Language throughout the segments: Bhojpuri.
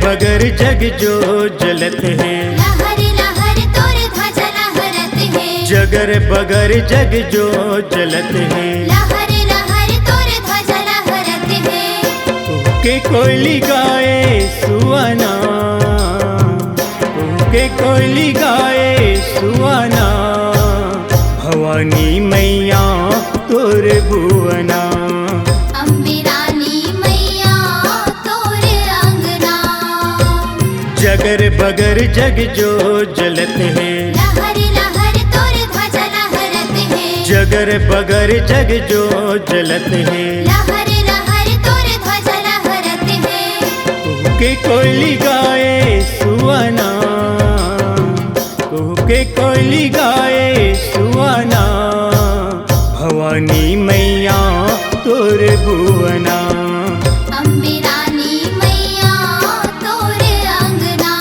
बगर जग जो जलत है, लहर लहर तोर ध्वजा लहरत है। जगर बगर जग जो जलत है, लहर लहर तोर ध्वजा लहरत है। के कोयली गाए सुआना, के कोयली गाए सुआना, भवानी मैया तोर भुवना। अम्बे रानी मैया तोर अंगना। जगर बगर जग जो जलत है, लहर लहर तोर ध्वजा लहरत है। जगर बगर जग जो जलत है, लहर लहर तोर ध्वजा लहरत है। के कोयली गाए सुआना, के कोयली गाए सुआना, भवानी मैया तोर भुवना। अम्बे रानी मैया तोर अंगना।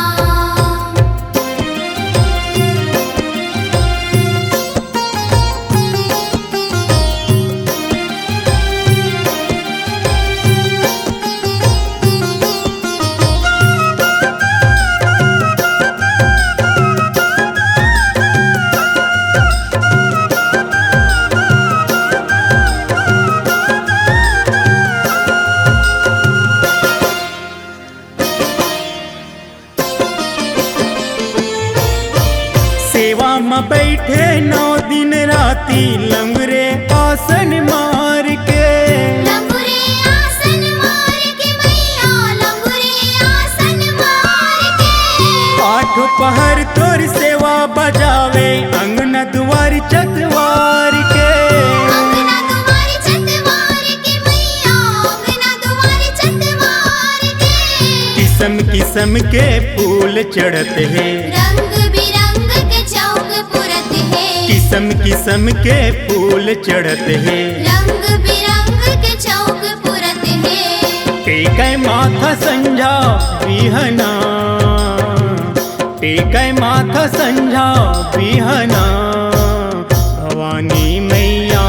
सेवा में बैठे 9 दिन राती, लंगरे आसन मार के, लंगुरे आसन मार के मैया, लंगुरे आसन मार के। आठ पहर तोर सेवा बजावे, अंगना दुआर चतवार के। अंगना दुआर चतवार के मैया, अंगना दुआर चतवार के। किस्म किस्म के फूल चढ़त है, रंग बिरंग के चौक पुरत है। किस्म किस्म के फूल चढ़त है, रंग बिरंग के चौक पुरत है। टेकै माथा संझा बिहना, टेकै माथा संझा बिहना, भवानी मैया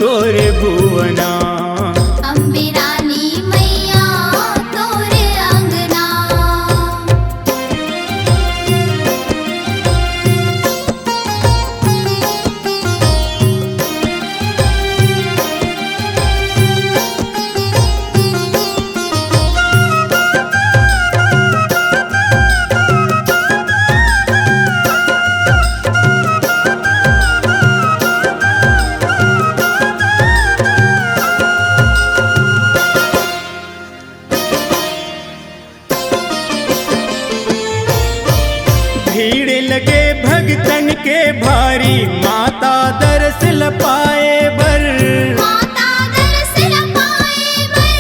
तोर भुवना। अम्बे रानी मैया तोर अंगना। भीड़ लगे भगतन के भारी, माता दरस लपाए बर। माता दरस लपाए बर,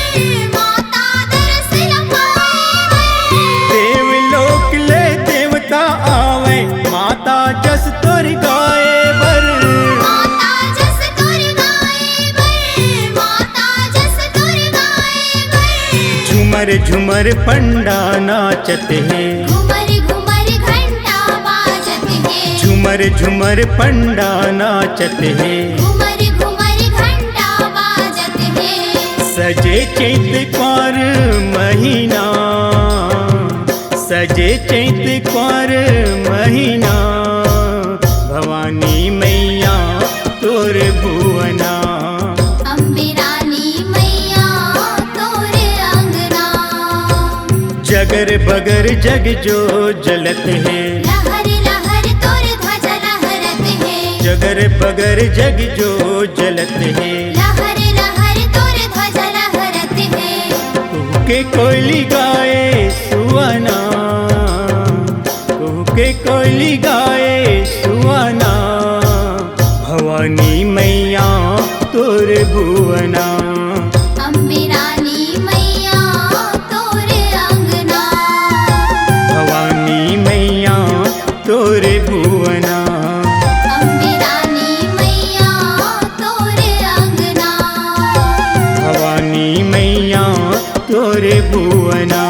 माता दरस लपाए बर। देवलोक ले देवता आवे, माता जस तोर गाए बर। माता जस तोर गाए बर, माता जस तोर गाए बर। झुमर झुमर पंडा नाचत है, घुमर घुमर घंटा बाजत है। झुमर झुमर पंडा नाचत है, घुमर घुमर घंटा बाजत है। सजे चैत क्वार महीना, सजे चैत क्वार महीना, भवानी मैया तोर भुवना। अम्बे रानी मैया तोर अंगना। जगर बगर जग जो जलत है, लहर लहर तोर ध्वजा लहरत है। जगर बगर जग जो जलत है, लहर लहर तोर ध्वजा लहरत है। के कोयली गाए सुआना, के कोयली गाए सुआना, भवानी मैया तोर भुवना। अम्बे रानी मैया तोर अंगना। भवानी मैया तोर भुवना। अम्बे रानी मैया तोर अंगना। भवानी मैया तोर भुवना।